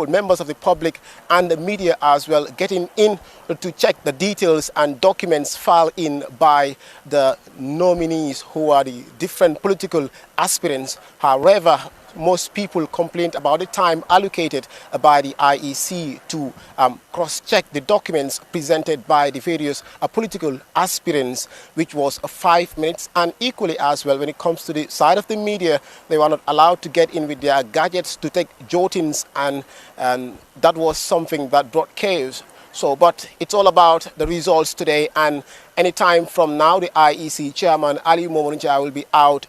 members of the public and the media as well getting in to check the details and documents filed in by the nominees who are the different political aspirants. However, most people complained about the time allocated by the IEC to cross-check the documents presented by the various political aspirants, which was 5 minutes. And equally as well, when it comes to the side of the media, they were not allowed to get in with their gadgets to take jotings, and that was something that brought chaos. So, but it's all about the results today, and anytime from now, the IEC chairman, Ali Momonja, will be out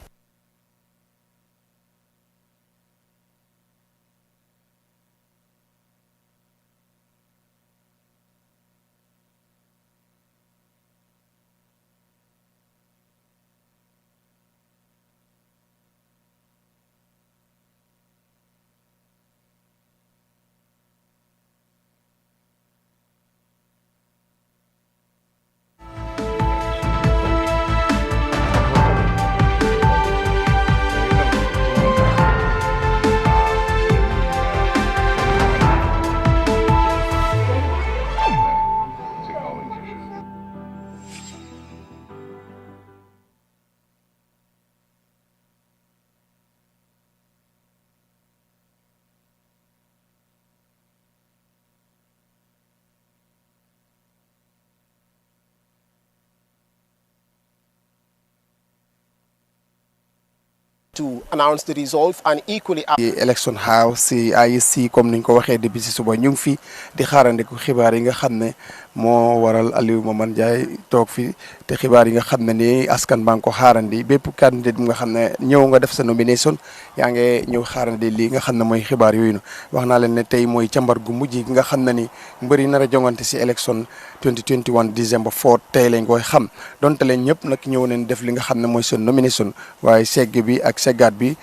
to announce the results, and equally election house si IEC comme niñ ko waxee depuis si suba ñu ngi fi di xaarandiku xibaar yi nga xam ne moo waral Alieu Momane Njie toog fi te xibaar yi nga xam ne ni askan baa ngi ko xaarandi bépp candidat bi nga xam ne ñëw nga def sa nomination yaa ngi ñëw xaarandi lii nga xam ne mooy xibaar yooyu wax naa leen ne tey mooy càmbar gu mujj gi nga xam ne ni mbëri nar a jongante si election 2021 December 4 tey lañ koy xam donte leen ñëpp nag ñëw nañ def li nga xam ne mooy seen nomination waaye segg bi ak seggaat bi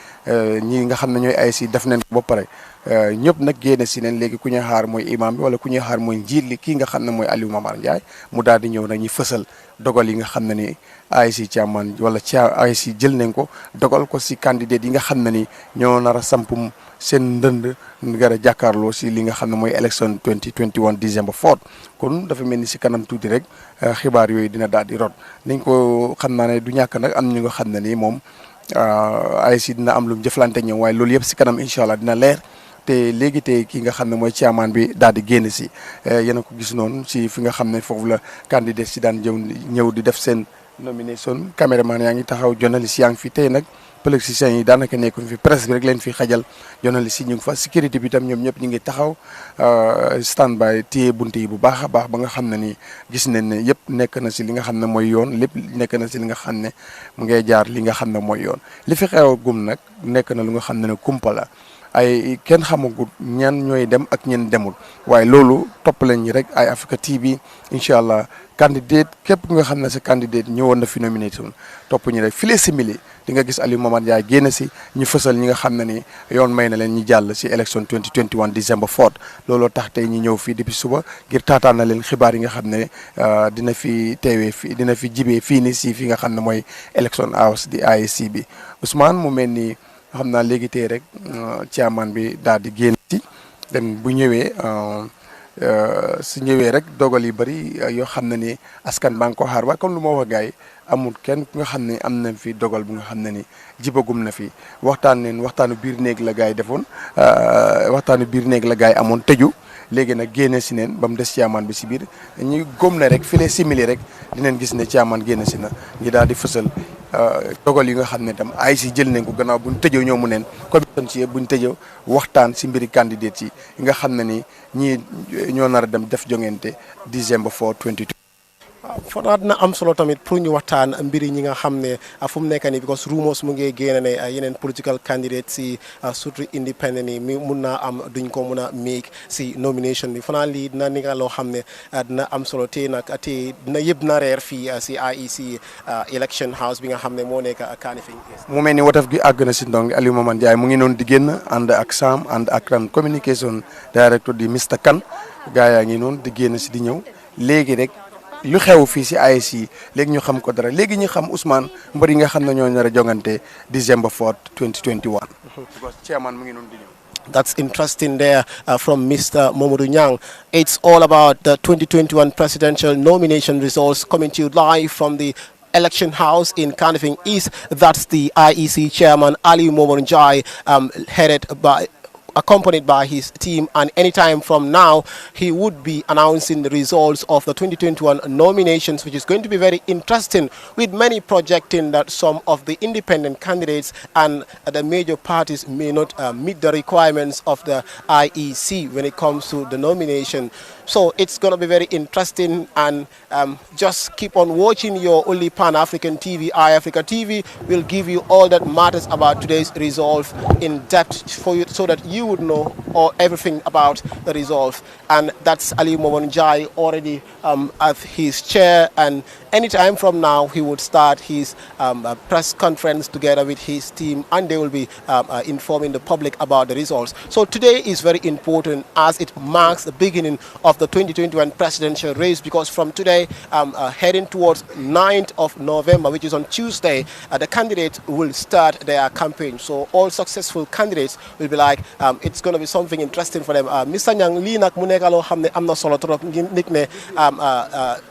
ñi nga xam ne ñooy IEC def nañ ko ba pare ñëpp nag génne si neen léegi ku ñuy xaar mooy imam bi wala ku ñuy xaar mooy njiit li kii nga xam ne mooy Alieu Momane Njie mu daal di ñëw nag ñu fësal dogal yi nga xam ne ni IEC chairman wala IEC jël nañ ko dogal ko si candidat yi nga xam ne ni ñoo nar a sampum seen ndënd nga a jàkkaarloo si li nga xam ne mooy élection 2021 December 4 kon dafa mel ni si kanam tuuti rek xibaar yooyu dina daal di rot nañ ko xam naa ne du ñàkk nag am ñu nga xam ne ni moom IEC dina am lu mu jëflante ñoom waaye loolu yëpp si kanam incha allah dina leer te léegi te ki nga xam ne mooy chairman bi daal di génn si yéen a ko gis noonu si fi nga xam ne foofu la candidat si daan ñëw di def seen nomination caméraman yaa ngi taxaw journaliste yaa ngi fi tey nag politiciens yi daanaka nekkuñ fi presse bi rek leen fi xajal journaliste yi ñu ngi fa sécurité bi tam ñoom ñëpp ñu ngi taxaw stand by téye bunte yi bu baax a baax ba nga xam ne ni gis nañ ne yëpp nekk na si li nga xam ne mooy yoon lépp nekk na si li nga xam ne mu ngay jaar li nga xam ne mooy yoon li fi xew gum nag nekk na lu nga xam ne kumpa la ay kenn xamagut ñan ñooy dem ak ñen demul waaye loolu topp leen ñi rek Eyeafrica TV incha allah candidat képp nga xam ne sa candidat ñëwoon na fi nomination topp ñi rek file simili di nga gis Alieu Momane Njie génn si ñu fësal ñi nga xam ne ni yoon may na leen ñi jàll si élection 2021 December 4 looloo tax tey ñi ñëw fii depuis suba ngir taataan na leen xibaar yi nga xam ne dina fi teewee fii dina fi jibee fii ni si fi nga xam ne mooy election house di IEC bi Ousmane mu mel ni xam naa léegi tey rek chairman bi daal di génn ci den bu ñëwee su ñëwee rek dogal yu bëri yoo xam ne ni askan baa ngi ko xaar waaye comme lu ma wax gars yi amul kenn ku nga xam ne am na fi dogal bu nga xam ne ni jibagum na fi waxtaanu biir néeg la gars yi defoon waxtaanu biir néeg la gars yi amoon tëju léegi nag génne si neen ba mu des chairman bi si biir ñu góom na rek file simili rek dinañ gis ne chairman génne si na ñi daal di fësal dogal yi nga xam ne tam IEC jël nañ ko gannaaw buñ tëjoo ñoo mu neen commission si buñ tëjoo waxtaan si mbiri candidat yi nga xam ne ni ñii ñoo nar a dem def jongante December 4 2022 foog dina am solo tamit pour ñu waxtaan mbiri ñi nga xam ne fu mu nekk nii because rumors mu ngi génne ne yeneen political candidates si surtout independent yi mi mun naa am duñ ko mun a make si nomination bi fanaan lii dina ni nga loo xam ne dina am solo te nag te dina yëpp na reer fii si IEC election house bi nga xam ne moo nekk Kanifing. mu mel ni wataf gi àgg na si ndong Alieu Momane Njie mu ngi noonu di génn ànd ak Sam ànd ak ran communication director di Mr Kan gaa yaa ngi noonu di génn si di ñëw léegi rek lu xew fii si IEC léegi ñu xam ko dara léegi ñu xam Ousmane mbër yi nga xam ne ñoo nar a jongante December 4 2021. because chairman mu ngi noonu di ñëw. That's interesting there from Mr. Momodou Nyang. It's all about the 2021 presidential nomination results coming to you live from the Election House in Kanifing East. That's the IEC chairman Ali Momonjai, accompanied by his team, and anytime from now he would be announcing the results of the 2021 nominations, which is going to be very interesting, with many projecting that some of the independent candidates and the major parties may not meet the requirements of the IEC when it comes to the nomination. So it's going to be very interesting, and just keep on watching your only Pan-African TV, Eyeafrica TV. Will give you all that matters about today's result in depth for you, so that you would know everything about the result. And that's Ali Momonjai already at his chair, and anytime from now he would start his press conference together with his team, and they will be informing the public about the results. So today is very important, as it marks the beginning of the 2021 presidential race, because from today heading towards 9th of November, which is on Tuesday, the candidates will start their campaign. So all successful candidates will be like, it's going to be something interesting for them. Mr. Nyang, lii nag mu nekk loo xam ne am na solo trop ngir nit ne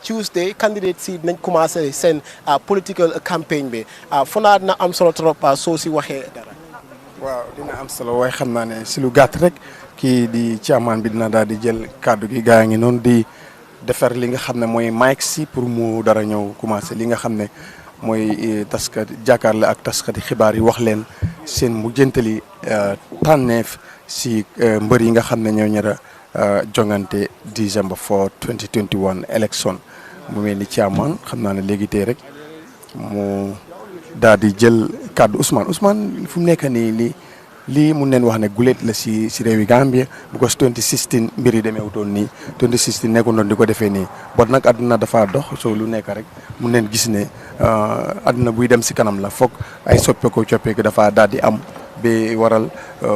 Tuesday candidates yi nañ commencé seen political campaign bi fonaat na am solo trop soo si waxee dara. waaw dina am solo waaye xam naa ne si lu gàtt rek kii di chairman bi dina daal di jël kàddu gi gaa ngi noonu di defar li nga xam ne mooy mic si pour mu dara ñëw commencé li nga xam ne mooy taskat jàkkaarloo ak taskati xibaar yi wax leen seen mujjantali tànneef si mbër yi nga xam ne ñoo ñëra jongante December 4 2021 election mu mel ni chairman xam naa ne léegi tey rek mu daal di jël kàddu Ousmane fu mu nekk nii lii mun neen wax ne gulet la si réewi Gambia, because 2016 mbir yi demeewutoon nii 2016 nekkoon doon di ko defee nii bon nag àdduna dafa dox soo lu nekk rek mun neen gis ne àdduna buy dem si kanam la foog ay coppeeku dafa daal di am ba waral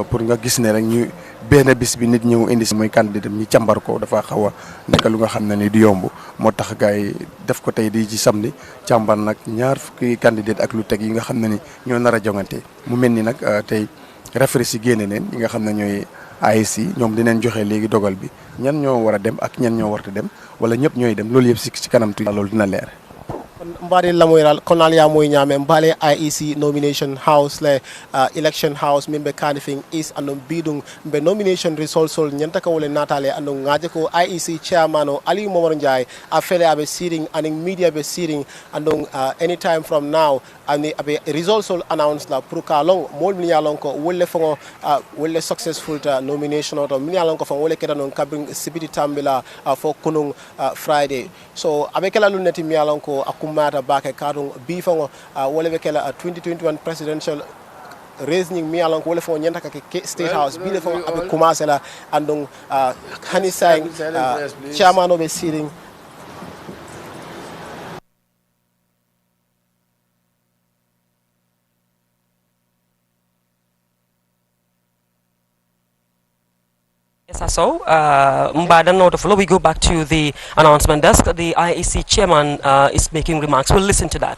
pour nga gis ne rek ñu benn bis bi nit ñëw indi si mooy candidat ñi càmbar ko dafa xaw a nekk lu nga xam ne ni du yomb moo tax gars yi def ko tey di ci samedi càmbar nag ñaar fukki candidat ak lu teg yi nga xam ne ni ñoo nar a jongante mu mel ni nag tey référé si génne neen yi nga xam ne ñooy IEC ñoom dinañ joxe léegi dogal bi ñan ñoo war a dem ak ñan ñoo warta dem wala ñëpp ñooy dem loolu yëpp si kanam tuuti loolu dina leer. Mbadi lamoyral konal ya moy nyame mbale IEC nomination house le election house mimbe Kanifing East andon bidung be nomination results sol nyanta ka wole natale andon ngaje ko IEC chairman Ali Momar Njai afele abe sitting and media be sitting andon anytime from now and abe results sol announced la pour ka long mol mi yalon ko wolle fongo wolle successful nomination or mi yalon ko fon wolle keda non kabring sibiti tambila for kunung Friday so abe kala luneti mi yalon ko mata bake kadung bifango wala be kala 2021 presidential race ning mi alon ko wala fo nyanta ka ke state house bi le fo abe commencer la andong hani sang chairman of sitting. So, Mbada Notofolo, we go back to the announcement desk. The IEC chairman is making remarks. We'll listen to that.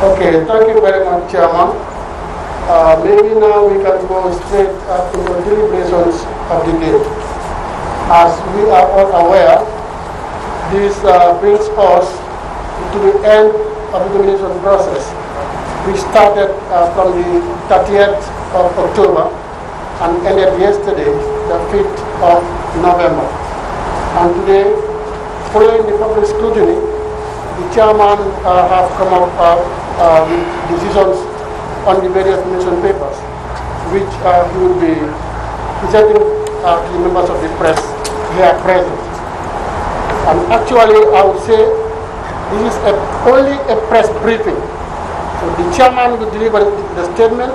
Okay, thank you very much, Chairman. Maybe now we can go straight to the deliberations of the day. As we are all aware, this brings us to the end of the nomination process. We started from the 30th of October and ended yesterday, the 5th of November. And today, following the public scrutiny, the chairman have come up with decisions on the various nomination papers, which he will be presenting to the members of the press here present. And actually, I would say this is only a press briefing. So the chairman will deliver the statement,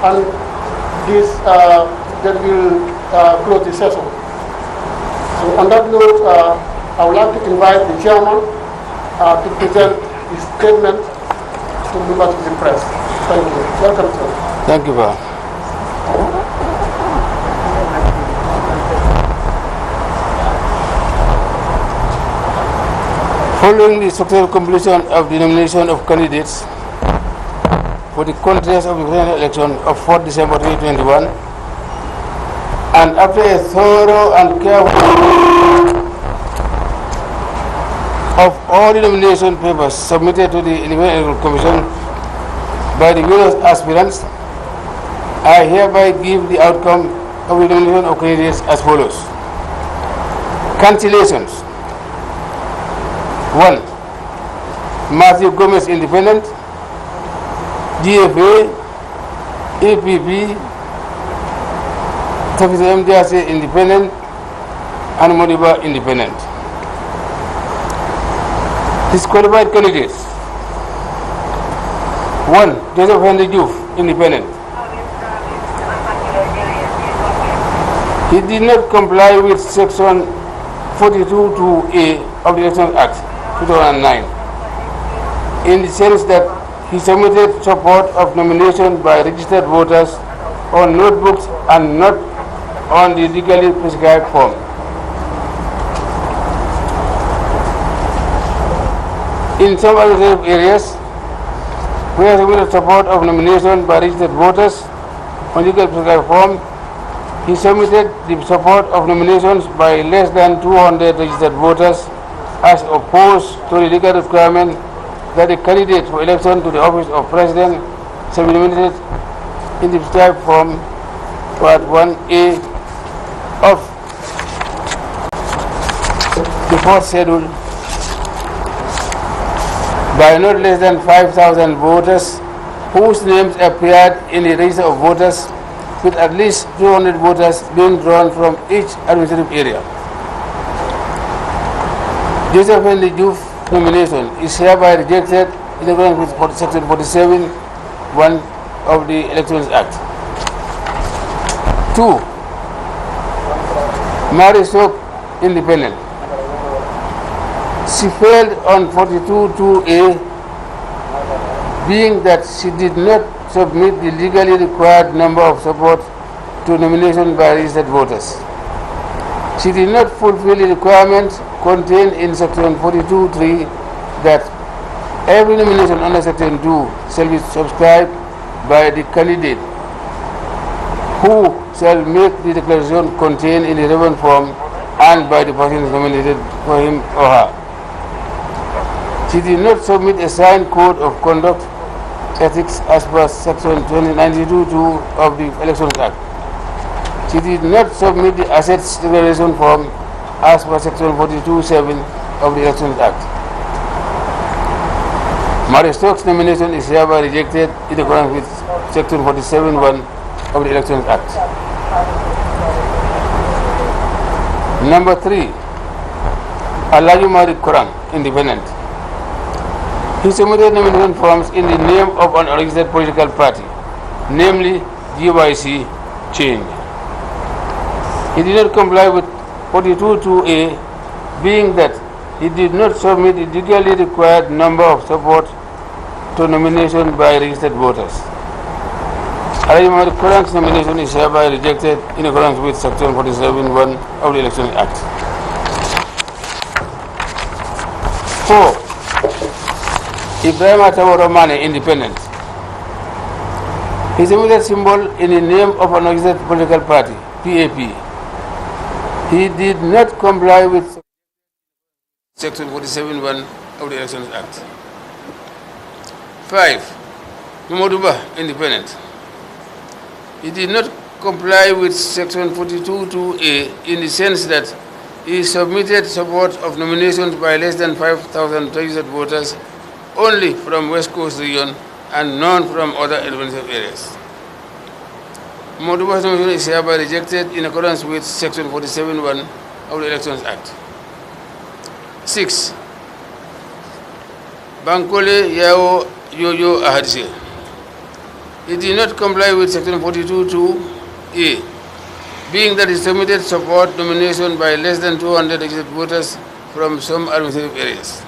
and this then will close the session. So on that note, I would like to invite the chairman to present his statement to members of the press. Thank you. Welcome, sir. Thank you, sir. Following the successful completion of the nomination of candidates for the contest of the presidential election of 4th December 2021, and after a thorough and careful of all the nomination papers submitted to the Electoral Commission by the various aspirants, I hereby give the outcome of the nomination of candidates as follows. Cancellations. 1. Matthew Gomez, Independent. GFA, APP, Tafisa MDRC, Independent, and Modiba, Independent. Disqualified candidates. 1. Joseph Henry Juf, Independent. He did not comply with Section 42(2)A of the Elections Act 2009 in the sense that he submitted support of nomination by registered voters on notebooks and not on the legally prescribed form. In some other areas, where he submitted support of nomination by registered voters on legally prescribed form, he submitted the support of nominations by less than 200 registered voters as opposed to the legal requirement that the candidate for election to the office of President shall be nominated in the prescribed form, Part 1A of the 4th schedule by not less than 5,000 voters whose names appeared in the register of voters, with at least 200 voters being drawn from each administrative area. Joseph Henry Juf nomination is hereby rejected in accordance with Section 47(1) of the Elections Act. 2. Mary Soap, Independent. She failed on 42(2)A, being that she did not submit the legally required number of support to nomination by registered voters. She did not fulfill the requirements contained in Section 42(3) that every nomination under Section 2 shall be subscribed by the candidate who shall make the declaration contained in the relevant form and by the person nominated for him or her. She did not submit a signed code of conduct ethics as per Section 92(2) of the Elections Act. She did not submit the assets declaration form as per Section 42(7) of the Elections Act. Mary Stokes' nomination is hereby rejected in accordance with Section 47(1) of the Elections Act. Number 3, Alayumari Kurang, Independent. He submitted nomination forms in the name of an unregistered political party, namely GYC Change. He did not comply with 42(2)A, being that he did not submit the legally required number of support to nomination by registered voters. Alayumari Kurang's nomination is hereby rejected in accordance with Section 47(1) of the Elections Act. 4. Ibrahim Atawaromane, Independent. He submitted symbol in the name of an unregistered political party, PAP. He did not comply with Section 47(1) of the Elections Act. 5. Mamoduba, Independent. He did not comply with Section 42(2)A in the sense that he submitted support of nominations by less than 5,000 registered voters only from West Coast region and none from other administrative areas. Mamoduba's nomination is hereby rejected in accordance with Section 47(1) of the Elections Act. 6. Bankole Yao Yoyo Ahadse. He did not comply with Section 42(2)A, being that he submitted support nomination by less than 200 registered voters from some administrative areas.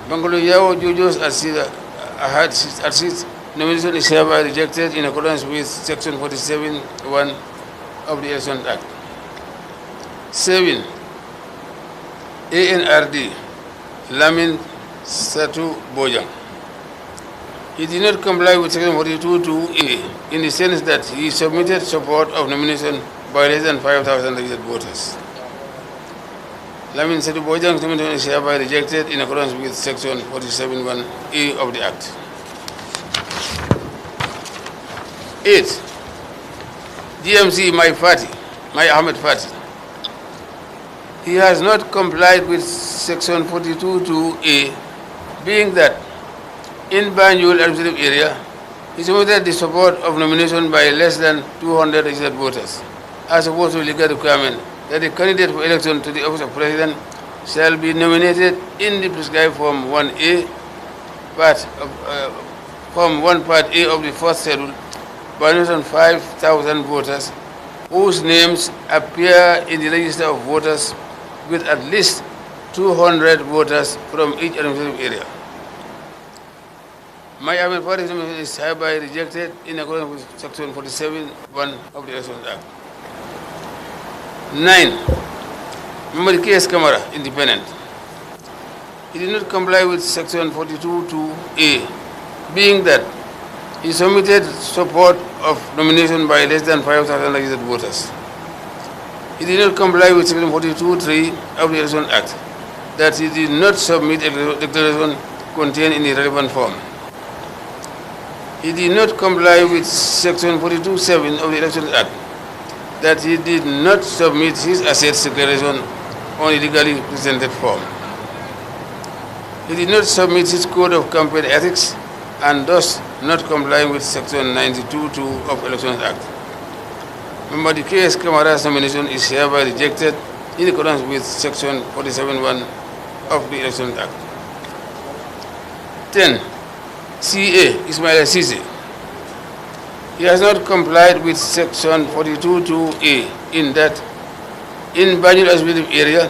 Bankole Yao Yoyo Ahadse nomination is hereby rejected in accordance with Section 47(1) of the Elections Act. 7. ANRD Lamin Satu Bojang. He did not comply with Section 42(2)(a) in the sense that he submitted support of nomination by less than 5,000 registered voters. Lamin Sedu Bojang's nomination is hereby rejected in accordance with Section 47(1)(a) of the Act. 8. DMC, my Ahmed Party. He has not complied with Section 42(2)(a), being that in Banjul administrative area, he submitted the support of nomination by less than 200 registered voters, as opposed to the legal requirement that the candidate for election to the office of President shall be nominated in the prescribed Form 1A, Form 1 Part A of the first schedule by less than 5,000 voters whose names appear in the register of voters with at least 200 voters from each administrative area. My Ahmed Party's nomination is hereby rejected in accordance with Section 47(1) of the Elections Act. 9. Memory Case Camera, Independent. He did not comply with Section 42(2)(a), being that he submitted support of nomination by less than 5,000 registered voters. He did not comply with Section 42(3) of the Elections Act, that he did not submit a declaration contained in the relevant form. He did not comply with Section 42(7) of the Elections Act, that he did not submit his assets declaration on a legally presented form. He did not submit his code of campaign ethics and thus not complying with Section 92(2) of Elections Act. Member, the case Kamara's nomination is hereby rejected in accordance with Section 47(1) of the Elections Act. 10. CA Ismail Sisi. He has not complied with Section 42(2)(a) in that in Banjul administrative area,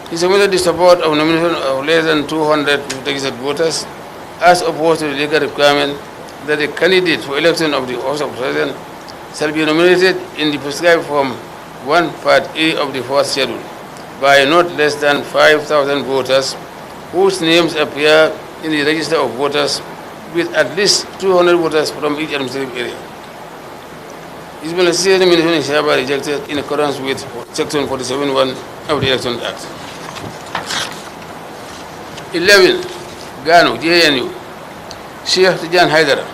he submitted the support of nomination of less than 200 registered voters, as opposed to the legal requirement that the candidate for election of the office of President shall be nominated in the prescribed Form 1 Part A of the first schedule by not less than 5,000 voters whose names appear in the register of voters with at least 200 voters from each administrative area. Ismail Sisi's nomination is hereby rejected in accordance with Section 47(1) of the Elections Act. 11. Gano, JNU, Sheikh Tijan Haidara.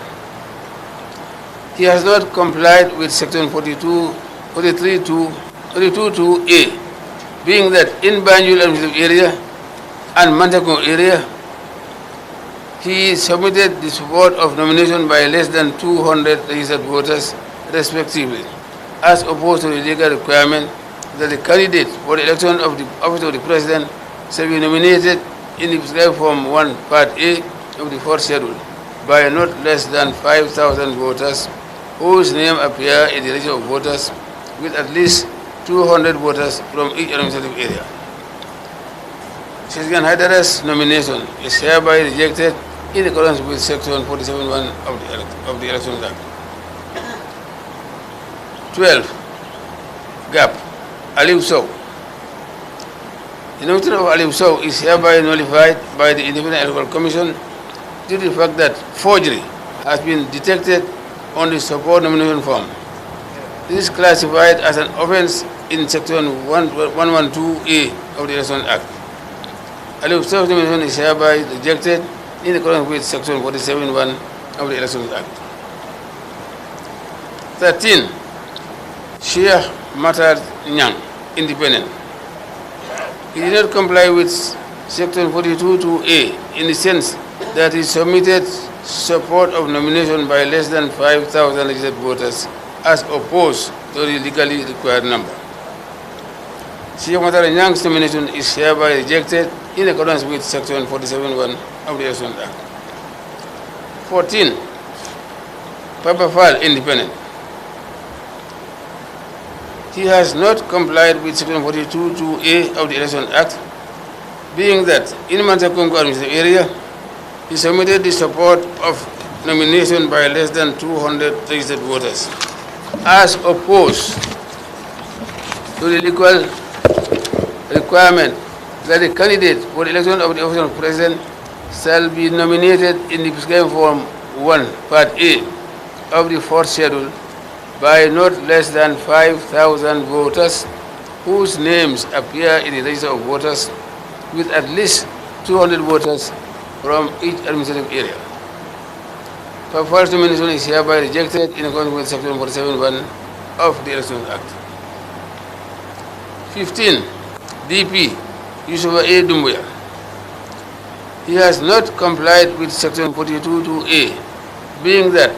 He has not complied with Section 42(2)(a), being that in Banjul administrative area and Mantaco area, he submitted the support of nomination by less than 200 registered voters, respectively, as opposed to the legal requirement that the candidate for the election of the office of the President shall be nominated in the prescribed Form 1 Part A of the fourth schedule by not less than 5,000 voters whose name appear in the register of voters with at least 200 voters from each administrative area. Sheikh Haidara's nomination is hereby rejected in accordance with Section 47(1) of the Elections Act. 12. GAP, Aliu Sow. The nomination of Aliu Sow is hereby nullified by the Independent Electoral Commission due to the fact that forgery has been detected on the support nomination form. This is classified as an offense in Section 112(a) of the Elections Act. Aliu Sow's nomination is hereby rejected in accordance with Section 47(1) of the Elections Act. 13. Sheikh Matar Nyang, Independent. He did not comply with Section 42(2)(a) in the sense that he submitted support of nomination by less than 5,000 registered voters, as opposed to the legally required number. Sheikh Matar Nyang's nomination is hereby rejected in accordance with Section 47(1) of the Elections Act. 14. Papa Fall, Independent. He has not complied with Section 42(2)(a) of the Elections Act, being that in Mantakungu administrative area, he submitted the support of nomination by less than 200 registered voters, as opposed to the legal requirement that the candidate for the election of the office of President shall be nominated in the prescribed Form 1, Part A of the 4th schedule by not less than 5,000 voters whose names appear in the register of voters with at least 200 voters from each administrative area. False nomination is hereby rejected in accordance with Section 47(1) of the Elections Act. 15. DP Yusufa A. Dumbuya. He has not complied with Section 42(2)A, being that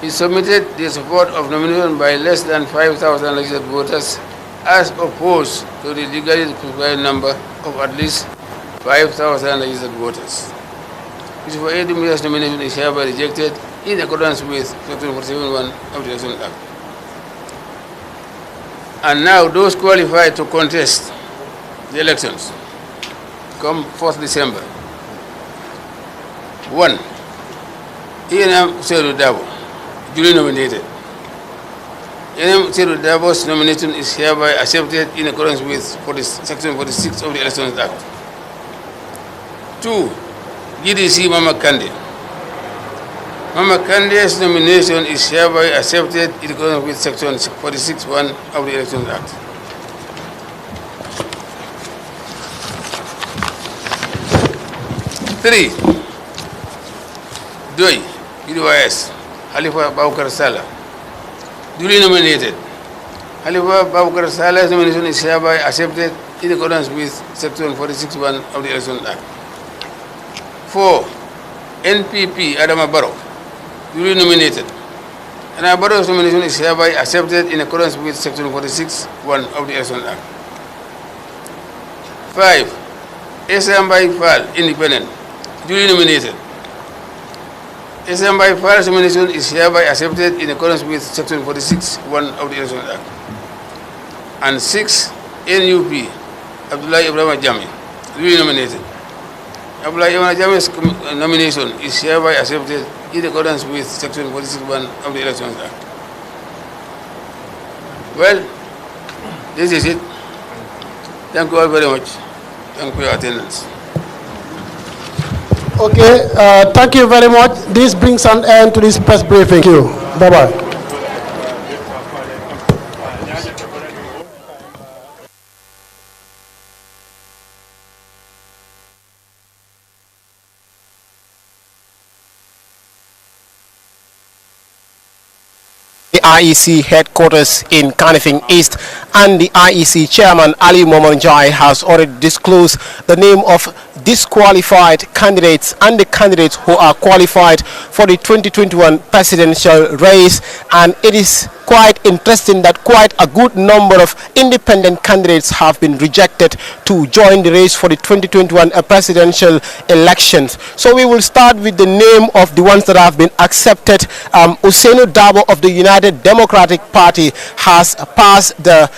he submitted the support of nomination by less than 5,000 registered voters as opposed to the legally prescribed number of at least 5,000 registered voters. Yusufa A. Dumbuya's nomination is hereby rejected in accordance with Section 47(1) of the Elections Act. And now those qualified to contest the elections come 4th December. 1. E.N.M. Seydou Dabo, duly nominated. E.N.M. Seydou Dabo's nomination is hereby accepted in accordance with Section 46 of the Elections Act. 2. GDC Mama Kande. Mama Kande's nomination is hereby accepted in accordance with Section 46(1) of the Elections Act. 3. Doi, UDYS, Halifa Babukar Sallah, duly nominated. Halifa Babukar Salah's nomination is hereby accepted in accordance with Section 46(1) of the Elections Act. 4. NPP Adama Barrow, duly nominated. Adama Barrow's nomination is hereby accepted in accordance with Section 46(1) of the Elections Act. 5. Esambai Fall, independent, duly nominated. Esambai Fall's nomination is hereby accepted in accordance with Section 46(1) of the Elections Act. And 6. NUP Abdullah Ibrahim Jammeh, duly nominated. Abdullah Ibrahim Jammeh's nomination is hereby accepted in accordance with Section 46(1) of the Elections Act. Well, this is it. Thank you all very much. Thank you for your attendance. Okay, thank you very much. This brings an end to this press briefing. Thank you. Bye-bye. The IEC headquarters in Kanifing East, and the IEC chairman Ali Momanjai has already disclosed the name of disqualified candidates and the candidates who are qualified for the 2021 presidential race. And it is quite interesting that quite a good number of independent candidates have been rejected to join the race for the 2021 presidential elections. So we will start with the name of the ones that have been accepted. Usainu Dabo of the United Democratic Party has passed the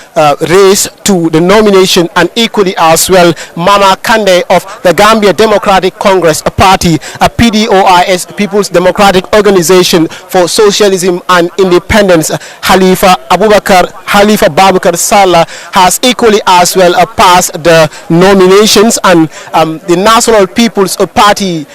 race to the nomination, and equally as well Mama Kande of the Gambia Democratic Congress Party, a PDOIS, People's Democratic Organization for Socialism and Independence. Halifa Babukar Sallah has equally as well passed the nominations, and the National People's Party,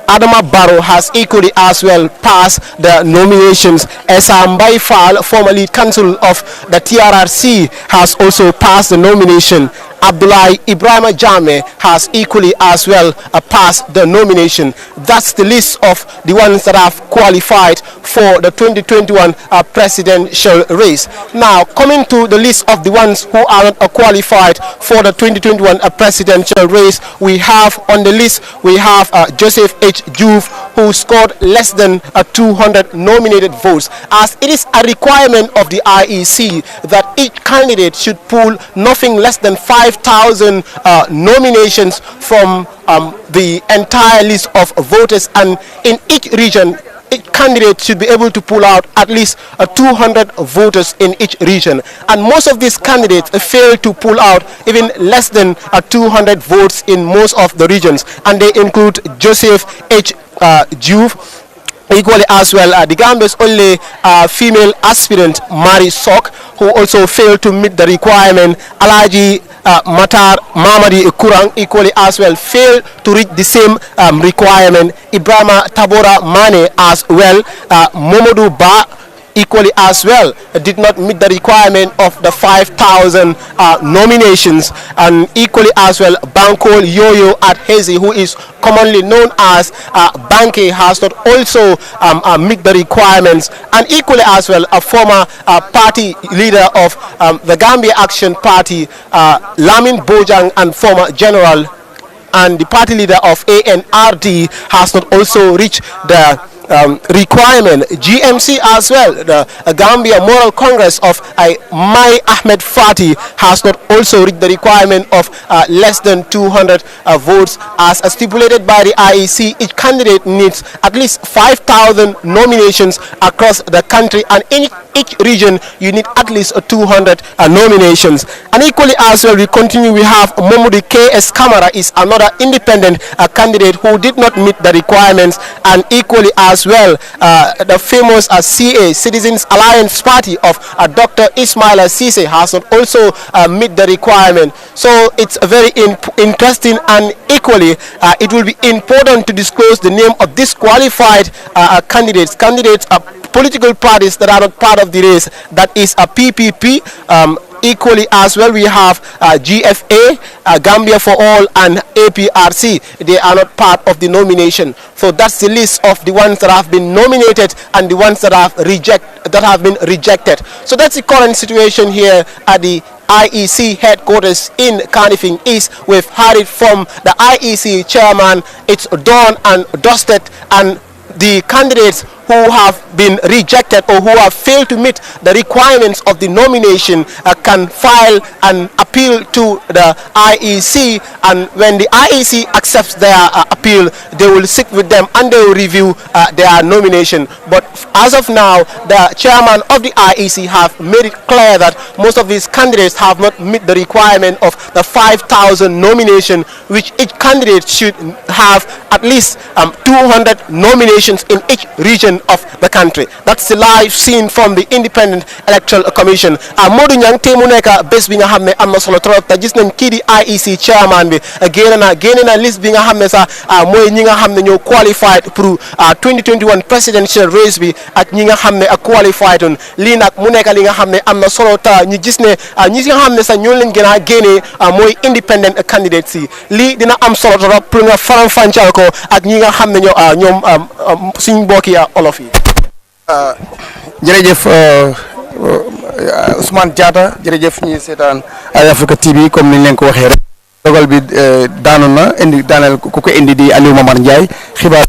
Adama Barrow, has equally as well passed the nominations. Esambai Fall, former lead counsel of the TRRC, has also passed the nomination. Abdullah Ibrahim Jammeh has equally as well passed the nomination. That's the list of the ones that have qualified for the 2021 presidential race. Now, coming to the list of the ones who are not qualified for the 2021 presidential race, we have on the list, we have Joseph H. Juve, who scored less than 200 nominated votes, as it is a requirement of the IEC that each candidate should pool nothing less than 5,000 nominations from the entire list of voters, and in each region each candidate should be able to pull out at least 200 voters in each region, and most of these candidates fail to pull out even less than 200 votes in most of the regions, and they include Joseph H. Juve. Equally as well, the Gambia's only female aspirant, Mary Sok, who also failed to meet the requirement. Alaji Matar Mamadi Kurang equally as well failed to reach the same requirement. Ibrahima Tabora Mane as well. Momodu Ba equally as well did not meet the requirement of the 5,000 nominations, and equally as well Bankol Yoyo at Hezi, who is commonly known as Banke, has not also meet the requirements, and equally as well a former party leader of the Gambia Action Party, Lamin Bojang, and former general and the party leader of ANRD has not also reached the requirement. GMC as well, the Gambia Moral Congress of Mai Ahmed Fati has not also reached the requirement of less than 200 votes as stipulated by the IEC. Each candidate needs at least 5,000 nominations across the country, and in each region you need at least 200 nominations. And equally as well, we continue, we have Momudi KS Kamara is another independent candidate who did not meet the requirements, and equally as well the famous CA Citizens Alliance Party of Dr. Ismaila Cisse has not also meet the requirement. So it's very interesting, and equally it will be important to disclose the name of disqualified candidates political parties that are not part of the race, that is a PPP. Equally as well, we have GFA, Gambia for All, and APRC. They are not part of the nomination. So that's the list of the ones that have been nominated and the ones that have been rejected. So that's the current situation here at the IEC headquarters in Kanifing East. We've heard it from the IEC chairman. It's done and dusted, and the candidates who have been rejected or who have failed to meet the requirements of the nomination can file an appeal to the IEC, and when the IEC accepts their appeal, they will sit with them and they will review their nomination. But as of now, the chairman of the IEC have made it clear that most of these candidates have not met the requirement of the 5,000 nomination, which each candidate should have at least 200 nominations in each region of the country. That's the live scene from the Independent Electoral Commission. Modou Niang te mu nekk bés bi nga xam ne am na solo trop te gis nañ kii di IEC chairman bi génne na liste bi nga xam ne sax mooy ñi nga xam ne ñoo qualified pour 2021 presidential race bi ak ñi nga xam ne ak qualified on lii nag mu nekk li nga xam ne am na solo ta ñu gis ne ñi nga xam ne sax ñoo leen gën a génnee mooy independent candidates yi. Lii dina am solo trop pour nga faram-fàcceel ko ak ñi nga xam ne ñoom suñu mbokki olof yi. jërëjëf Ousmane Diatta, jërëjëf ñi seetaan Eyeafrica TV comme niñ leen ko waxee rek dogal bi daanoon na daaneel ku ko indi di Aliou Momar Ndiaye. Xibaar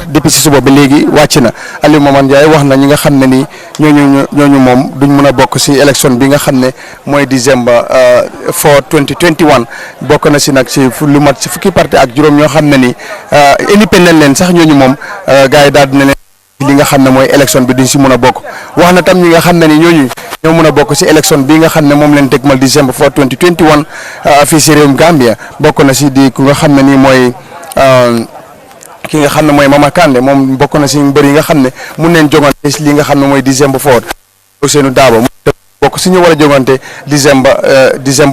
depuis si suba ba léegi wàcc na. Aliou Momar Ndiaye wax na ñi nga xam ne ni ñooñu moom duñ mën a bokk si élection bi nga xam ne mooy December 4 2021 bokk na si nag si lu mat si fukki parti ak juróom ñoo xam ne ni indépendant leen sax ñooñu moom gars yi daal dina leen li nga xam ne mooy élection bi duñ si mën a bokk. wax na tam ñi nga xam ne ni ñooñu ñoo mën a bokk si élection bi nga xam ne moom leen tegmal December 4 2021 fii si réewum Gambia bokk na si di ku nga xam ne ni mooy ki nga xam ne mooy Mama Kandeh moom bokk na si mbër yi nga xam ne mun neen jongante si li nga xam ne mooy December 4. Ousseynou Dabo mu bokk si ñu war a jongante December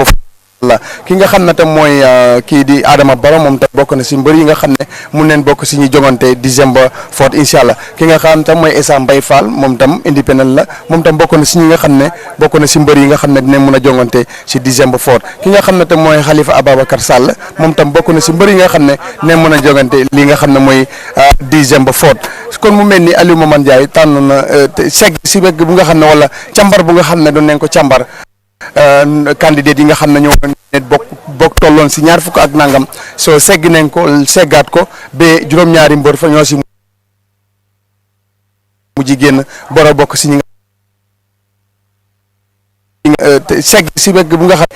4 la ki nga xam ne tam mooy kii di Adama Barrow moom tam bokk na si mbër yi nga xam ne mun neen bokk si ñi jongante December 4 incha allah ki nga xam tam mooy Essa Mbaye Fall moom tam indépendant la moom tam bokk na si ñi nga xam ne bokk na si mbër yi nga xam ne dinañ mun a jongante si December 4 ki nga xam ne tam mooy Khalifa Ababacar Sall moom tam bokk na si mbër yi nga xam ne dinañ mun a jongante li nga xam ne mooy December 4 kon mu mel ni Aliou Momar Ndiaye tànn na segg si wegg bu nga xam ne wala càmbar bu nga xam ne doon nañ ko càmbar candidat yi nga xam ne ñoo bokk tolloon si ñaar fukk ak nangam soo segg nañ ko seggaat ko ba juróom-ñaari mbër fa ñoo si mujj génn boro bokk si ñi nga segg si wegg bu nga xam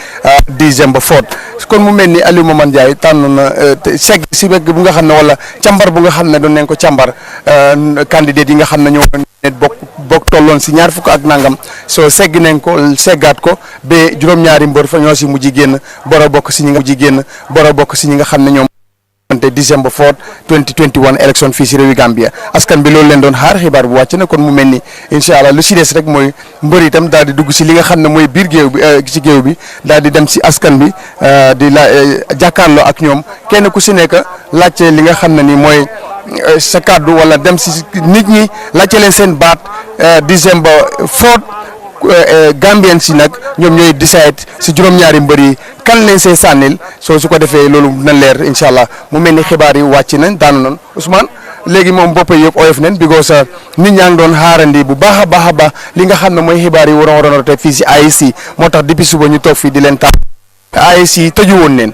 December 4 kon mu mel ni Aliou Momar Ndiaye tànn na segg si wegg bu nga xam ne wala càmbar bu nga xam ne doon nañ ko càmbar candidat yi nga xam ne ñoo bokk tolloon si ñaar fukk ak nangam soo segg nañ ko seggaat ko ba juróom-ñaari mbër fa ñoo si mujj génn boro bokk si ñi nga xam ne ñoom December 4 2021 election fii si réewi Gambia askan bi loolu leen doon xaar xibaar bu wàcc na kon mu mel ni incha allah lu si des rek mooy mbër itam daal di dugg si li nga xam ne mooy biir géew bi ci géew bi daal di dem si askan bi di la jàkkaarloo ak ñoom kenn ku si nekk laajte li nga xam ne ni mooy sa kàddu wala dem si nit ñi laajte leen seen baat December 4 Gambien si nag ñoom ñooy decide si juróom-ñaari mbër yi kan leen see sànnil soo su ko defee loolu na leer incha allah mu mel ni xibaar yi wàcc nañ daanu noonu Ousmane léegi moom bopp yëpp oyof nañ because nit ñaa ngi doon xaarandi bu baax a baax li nga xam ne mooy xibaar yi waroon a teg fii si AIC moo tax depuis suba ñu toog fii di leen taal AIC tëju woon neen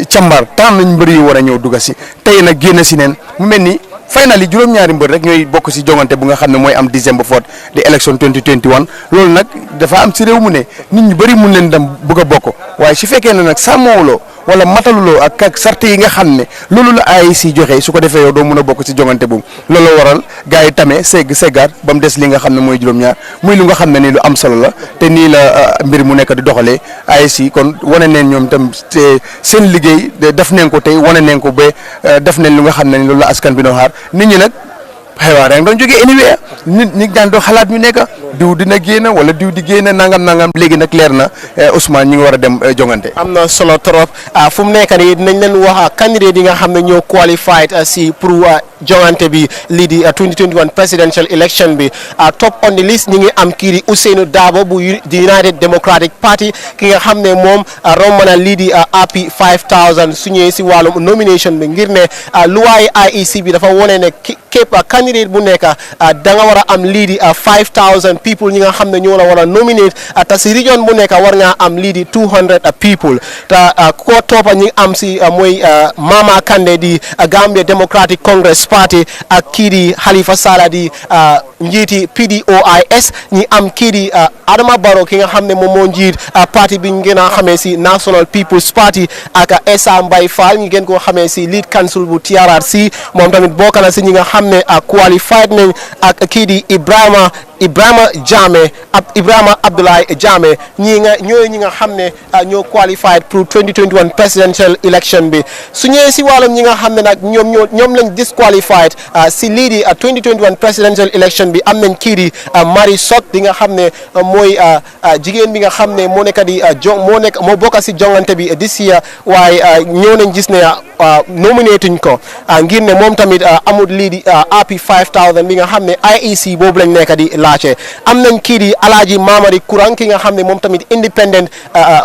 càmbar tànn nañ mbër yi war a ñëw dugga si tey nag génn si neen mu mel ni final yi juróom-ñaari mbër rek ñooy bokk si jongante bu nga xam ne mooy am December 4 di election 2021 loolu nag dafa am si réew mu ne nit ñu bëri mun leen dem bëgg a bokk waaye su fekkee ne nag sàmmoowuloo wala mataluloo ak sart yi nga xam ne loolu la AIC joxe su ko defee yow doo mun a bokk si jongante boobu loolu waral gars yi tamee seggaat ba mu des li nga xam ne mooy juróom-ñaar muy lu nga xam ne nii lu am solo la te nii la mbir mu nekk di doxalee AIC kon wane neen ñoom itam seen liggéey def neen ko tey wane neen ko ba def neen lu nga xam ne ni loolu la askan bi doon xaar nit ñi nag xewaar yaa ngi doon jógee anywhere nit ñi daan doon xalaat ñu nekk diw dina génn wala diw di génn nangam léegi nag leer na Ousmane ñi ngi war a dem jongante. am na solo trop fu mu nekk nii dinañ leen wax candidate yi nga xam ne ñoo qualified si pour jongante bi lii di 2021 presidential election bi top on the list ñi ngi am kii di Ousainou Darboe bu di United Democratic Party ki nga xam ne moom romb na lii di AP 5000 su ñëwee si wàllum nomination bi ngir ne luwaay IEC bi dafa wone ne képp candidate bu nekk da nga war a am lii di 5000 people ñi nga xam ne ñoo la war a nominate te si region bu nekk war ngaa am lii di 200 people te ko toppa ñi am si mooy Mama Kandeh di Gambia Democratic Congress Party ak kii di Halifa Sallah di njiiti PDOIS ñi am kii di Adama Barrow ki nga xam ne moom moo njiit parti bi ñu gën a xamee si National People's Party ak Essa Mbye Fall ñu gën koo xamee si lead council bu TRRC moom tamit bokk na si ñi nga xam ne qualified nañ ak kii di Ibrahima Jammeh Ibrahima Abdoulaye Jammeh ñooy ñi nga xam ne ñoo qualified pour 2021 presidential election bi su ñëwee si wàllum ñi nga xam ne nag ñoom lañ disqualified si lii di 2021 presidential election bi am nañ kii di Marie Sot di nga xam ne mooy jigéen bi nga xam ne moo nekk di moo bokk si jongante bi this year waaye ñëw nañ gis ne nominatuñ ko ngir ne moom tamit amul lii di AP 5000 bi nga xam ne IEC boobu lañ nekk di laajte am nañ kii di Alaaji Mamadi Kurang ki nga xam ne moom tamit independent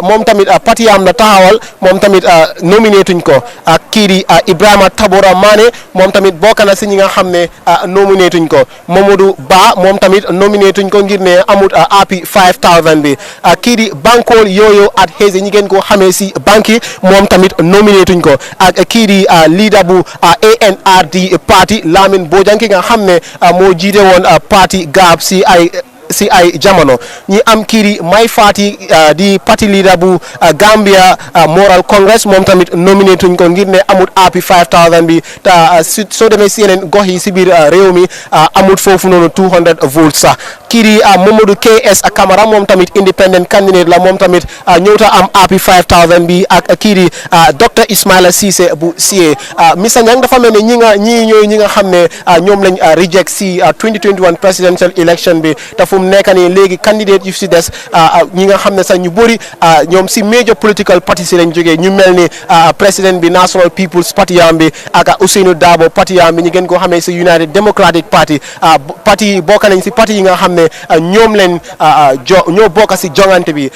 moom tamit parti am na taxawal moom tamit nominatuñ ko ak kii di Ibrahima Tabora Mane moom tamit bokk na si ñi nga xam ne nominatuñ ko Mamadou Ba moom tamit nominatuñ ko ngir ne amul AP 5000 bi kii di Bankol Yoyo at Heze ñi ngeen ko xamee si banki moom tamit nominatuñ ko ak kii di leader bu ANRD parti Lamin Bojang ki nga xam ne moo jiite woon parti GAP si ay jamono ñi am kii di Mai Fati di parti leader bu Gambia Moral Congress moom tamit nominatuñ ko ngir ne amut AP 5000 bi te soo demee si yeneen gox yi si biir réew mi amut foofu noonu 200 volts sax kii di Mamadou KS Camara moom tamit independent candidate la moom tamit ñëwta am AP 5000 bi ak kii di Dr Ismaila Cissé bu CA Mr Nyang dafa mel ne ñi nga xam ne ñoom lañ reject si 2021 presidential election bi te fu mu nekk nii léegi candidate yu si des ñi nga xam ne sax ñu bëri ñoom si major political parties si lañ jógee ñu mel ni président bi National People's Party yam bi ak Ousainou Darboe parti yam bi ñu gën koo xamee si United Democratic Party parti bokk nañ si parti yi nga xam ne ñoom leen ñoo bokk si jongante bi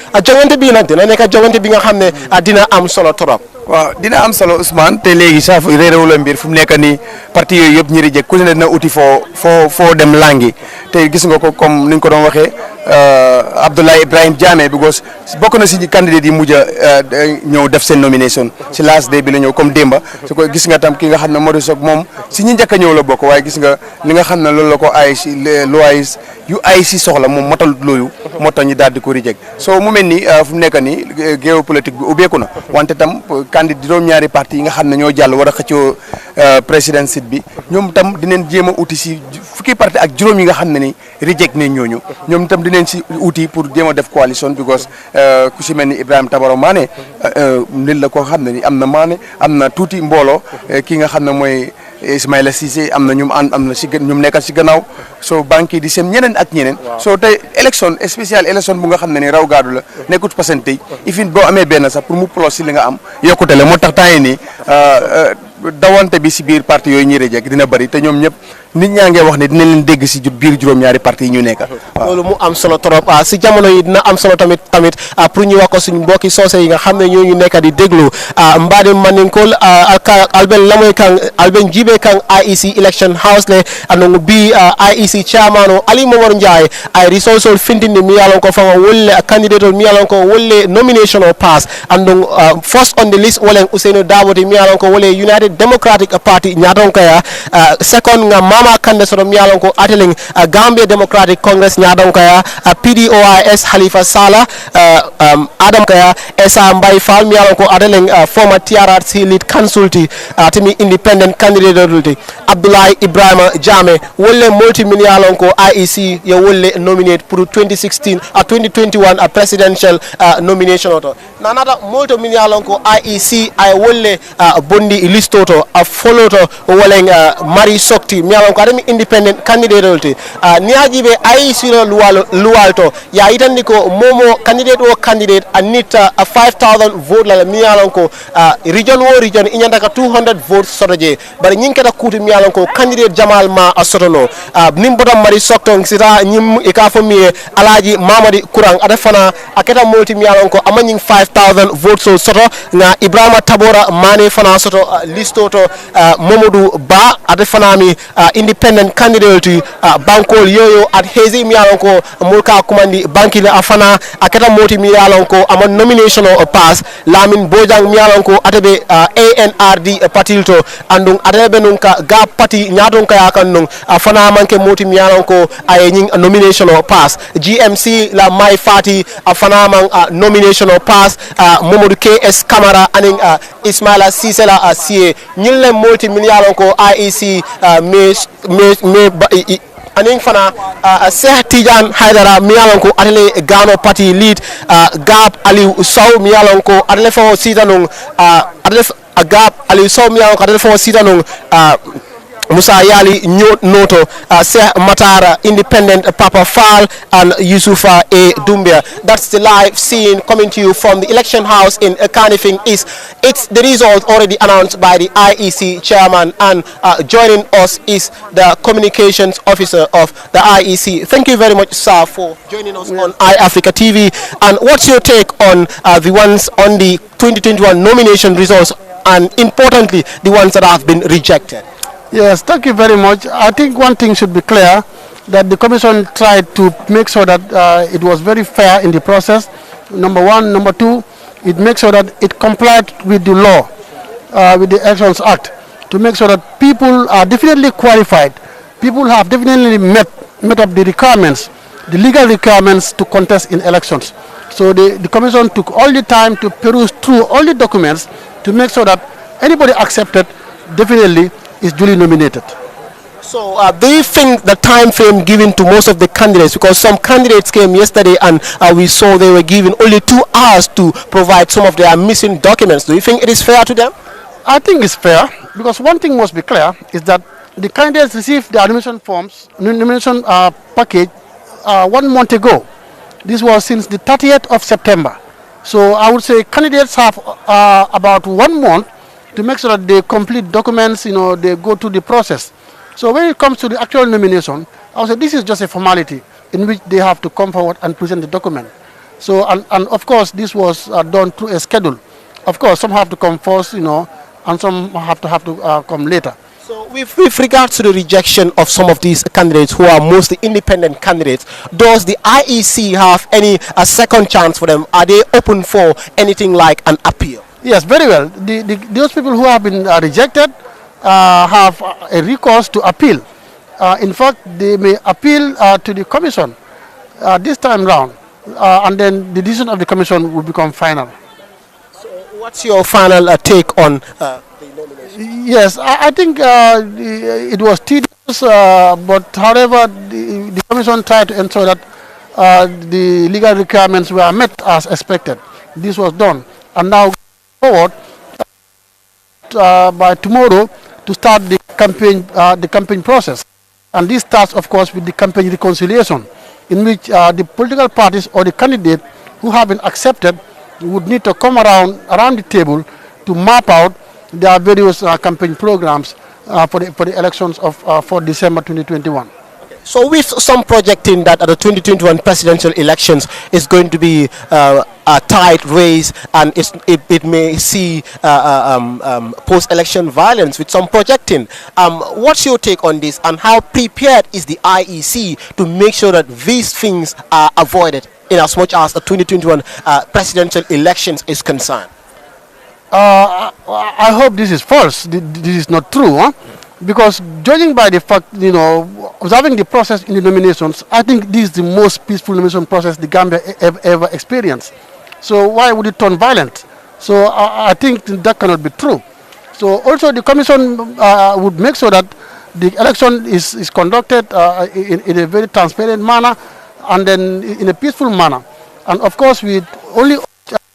nag dina nekk jongante bi nga xam ne dina am solo trop. waaw dina am solo Ousmane te léegi sax réeréwu la mbir fu mu nekk nii parti yooyu yëpp ñi reject ku ne dina uti foo dem langi te gis nga ko comme ni ñu ko doon waxee Abdoulaye Ibrahim Jammeh because bokk na si candidat yi mujj a ñëw def seen nomination si last day bi la ñëw comme démba su ko gis nga tam ki nga xam ne Modou Sock moom si ñi njëkk a ñëw la bokk waaye gis nga li nga xam ne loolu la ko ay si soxla moom motal loolu moo tax ñu daal di ko reject so mu mel ni fu mu nekk nii géopolitique bi ubbeeku na wante tam candidat juróom-ñaari parti yi nga xam ne ñoo jàll war a xëccoo présidentielle bi ñoom tam dinañ jéem a uti si fukki parti ak juróom yi nga xam ne ni reject ne ñooñu ñoom itam dinañ si outil pour jéem a def coalition because ku si mel ni Ibrahima Tabaro Mané nit la koo xam ne ni am na Mané am na tuuti mbooloo ki nga xam ne mooy Ismaïla Cissé am na ñum am na si ñum nekkal si gannaaw so banque di sem ñeneen ak ñeneen so tey élection spéciale élection bu nga xam ne ni raw gaadu la nekkut pourcentage ifin boo amee benn sax pour mu plus si li nga am yokkute la moo tax temps yi nii dawante bi si biir parti yooyu ñuy reject dina bëri te ñoom ñëpp nit ñaa ngi wax ne dina leen dégg si biir juróom-ñaari parti yi ñu nekk. loolu mu am solo trop si jamono yi dina am solo tamit pour ñu wax ko suñu mbokki soose yi nga xam ne ñooñu nekk di déglu mbaade maninkol alben lamoy kan alben jibe kan IEC election house le anongu bi IEC chairman o Ali Momar Njie ay resource findinde mi yalon ko fama wolle candidate mi yalon ko wolle nomination o pass andong first on the list wolen Usainu Dabote mi yalon ko wolle United Democratic Party nyaton kaya second nga Mama Kande soto mi yalon ko ateling Gambia Democratic Congress nyaton kaya PDOIS Halifa Sallah Adam kaya Esa Mbai Fall mi yalon ko ateling former TRRC lead consulti timi independent candidate Abdoulaye Ibrahima Jammeh wolle multi-million ko IEC ya wolle nominate pour 2016 2021 presidential nomination oto nanata multi-million ko IEC ay wolle bondi listoto follow to wolen Mari Sokti mi yalon ko adami independent candidate niajibe IEC luwal to ya itandi ko momo candidate anita 5000 vote la mi yalon ko region wo region inyanda ka 200 votes sotoje bari nyinkata kuti mi yalon ko candidate Jamal Ma asotono nimbotam Mari Soktong sita nyim ikafo mi Alaji Mamadi Kurang adafana aketa multi mi yalon ko amanying 5000 votes so soto nga Ibrahima Tabora Mane fana soto listo to Momodou Ba adafana mi independent candidate bankol yoyo at hezi mi yalon ko mulka kumandi banki le afana aketa multi mi yalon ko amon nomination o pass Lamin Bojang mi yalon ko atabe ANRD patilto andung atabe nunka ga party nyaton kaya kan nung afana manke multi mi yalon ko ay nying nomination o pass GMC la Mai Fati afana man nomination o pass Momodou KS Camara aning Ismaila Cissé la CA ñille multi mi yalon ko IEC aning fana Cheikh Tidiane Haidara mi yalon ko atele Gano party lead Gab Aliou Sow mi yalon ko atele fo sitanung atele Gab Aliou Sow mi yalon ko atele fo sitanung Musa Yali Noto, Sheikh Matara, Independent Papa Fall, and Yusufa A. Dumbia. That's the live scene coming to you from the election house in Kanifing East. It's the result already announced by the IEC chairman, and joining us is the communications officer of the IEC. Thank you very much, sir, for joining us on Eyeafrica TV. And what's your take on the ones on the 2021 nomination results, and importantly, the ones that have been rejected? Yes, thank you very much. I think one thing should be clear, that the commission tried to make sure that it was very fair in the process, number one. Number two, it makes sure that it complied with the law, with the Elections Act, to make sure that people are definitely qualified. People have definitely met up the requirements, the legal requirements to contest in elections. So the commission took all the time to peruse through all the documents to make sure that anybody accepted definitely is duly nominated. So do you think the time frame given to most of the candidates, because some candidates came yesterday and we saw they were given only 2 hours to provide some of their missing documents, do you think it is fair to them? I think it's fair, because one thing must be clear is that the candidates received the nomination forms, nomination package 1 month ago. This was since the 30th of September. So I would say candidates have about 1 month to make sure that they complete documents, they go through the process. So when it comes to the actual nomination, I would say this is just a formality in which they have to come forward and present the document. So, and of course, this was done through a schedule. Of course, some have to come first, and some have to come later. So with regards to the rejection of some of these candidates who are mostly independent candidates, does the IEC have any second chance for them? Are they open for anything like an appeal? Yes, very well. Those people who have been rejected have a recourse to appeal. In fact, they may appeal to the commission this time round, and then the decision of the commission will become final. So what's your final take on the nomination? Yes, I think it was tedious, but however, the Commission tried to ensure that the legal requirements were met as expected. This was done, and now forward by tomorrow to start the campaign process. And this starts, of course, with the campaign reconciliation, in which the political parties or the candidate who have been accepted would need to come around the table to map out their various campaign programs for the elections of for December 2021. So with some projecting that the 2021 presidential elections is going to be a tight race, and it may see post-election violence with some projecting. What's your take on this, and how prepared is the IEC to make sure that these things are avoided in as much as the 2021 presidential elections is concerned? I hope this is false. This is not true, huh? Because judging by the fact, observing the process in the nominations, I think this is the most peaceful nomination process the Gambia ever experienced. So why would it turn violent? So I think that cannot be true. So also the Commission would make sure that the election is conducted in a very transparent manner, and then in a peaceful manner. And of course, we only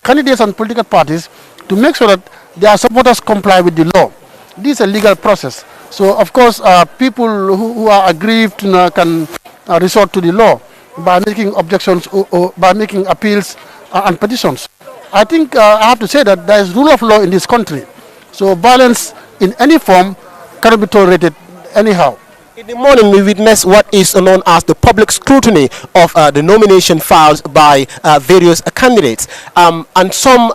candidates and political parties to make sure that their supporters comply with the law. This is a legal process. So of course, people who are aggrieved can resort to the law by making objections or by making appeals and petitions. I think I have to say that there is rule of law in this country. So violence in any form cannot be tolerated anyhow. In the morning, we witnessed what is known as the public scrutiny of the nomination files by various candidates. And some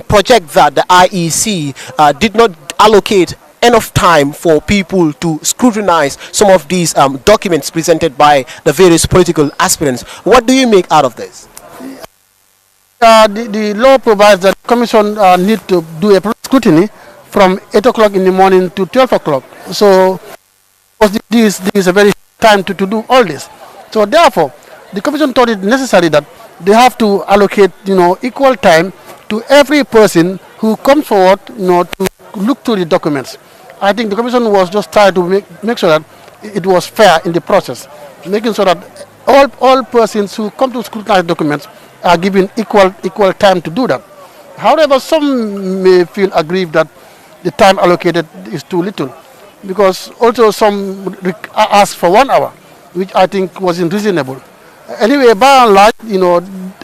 project that the IEC did not allocate enough time for people to scrutinize some of these documents presented by the various political aspirants. What do you make out of this? The law provides that the Commission need to do a scrutiny from 8 o'clock in the morning to 12 o'clock. So this is a very time to do all this. So therefore, the Commission thought it necessary that they have to allocate equal time to every person who comes forward to look through the documents. I think the Commission was just trying to make sure that it was fair in the process, making sure that all persons who come to scrutinize documents are given equal time to do that. However, some may feel aggrieved that the time allocated is too little, because also some ask for 1 hour, which I think was unreasonable. Anyway, by and large,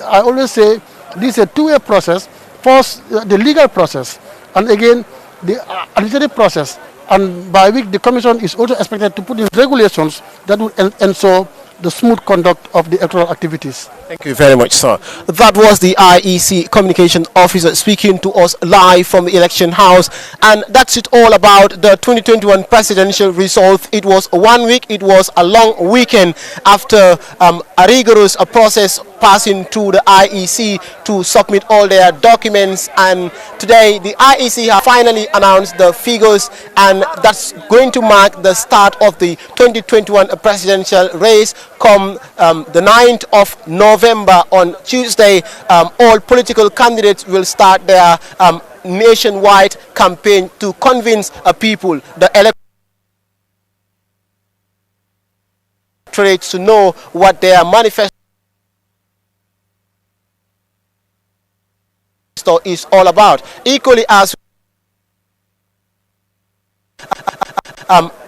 I always say this is a two-way process. First, the legal process, and again, the administrative process, and by which the Commission is also expected to put in regulations that will ensure the smooth conduct of the electoral activities. Thank you very much, sir. That was the IEC communication officer speaking to us live from the election house, and that's it all about the 2021 presidential results. It was 1 week, it was a long weekend after a rigorous process passing through the IEC to submit all their documents, and today the IEC have finally announced the figures, and that's going to mark the start of the 2021 presidential race come the 9th of November on Tuesday. All political candidates will start their nationwide campaign to convince people, the electorate, to know what their manifesto is all about. Equally as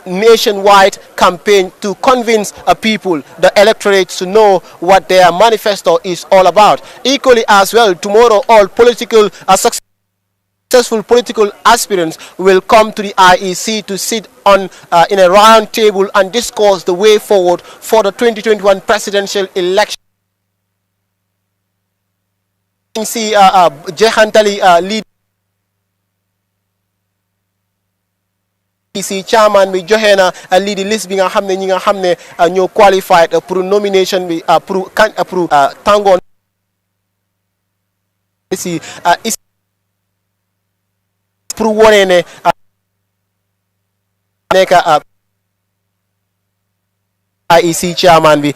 nationwide campaign to convince people, the electorate, to know what their manifesto is all about. Equally as well, tomorrow all political successful political aspirants will come to the IEC to sit on in a round table and discuss the way forward for the 2021 presidential election. See Jehantali lead IEC chairman bi joxe na lii di liste bi nga xam ne ñi nga xam ne ñoo qualified pour nomination bi pour tàngoon si pour wone ne nekk IEC chairman bi.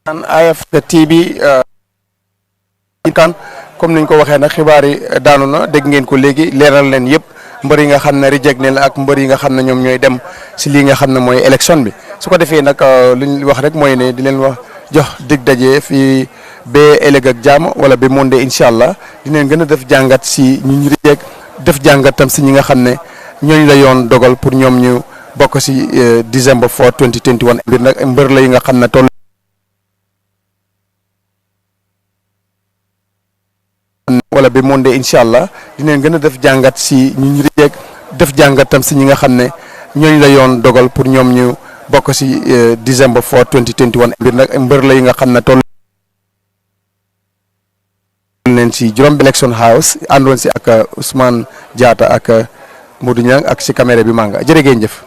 And Eyeafrica TV comme niñ ko waxee nag xibaar yi daanu na dégg ngeen ko léegi leeral leen yëpp mbër yi nga xam ne reject ne la ak mbër yi nga xam ne ñoom ñooy dem si lii nga xam ne mooy élection bi su ko defee nag luñ wax rek mooy ne di leen wax jox dig daje fii ba ëllëg ak jàmm wala ba monde incha allah dinañ gën a def jàngat si ñu reject def jàngat tam si ñi nga xam ne ñooñu la yoon dogal pour ñoom ñu bokk si December 4 2021 mbir nag mbër la yi nga xam ne toll wala ba monde incha allah dinañ gën a def jàngat si ñu reject def jàngat tam si ñi nga xam ne ñooñu la yoon dogal pour ñoom ñu bokk si December 4 2021 mbir nag mbër la yi nga xam ne toll leen si juróom election house àndoon si ak Ousmane Diatta ak Modou Niang ak si caméra bi Manga jërë ngeen jëf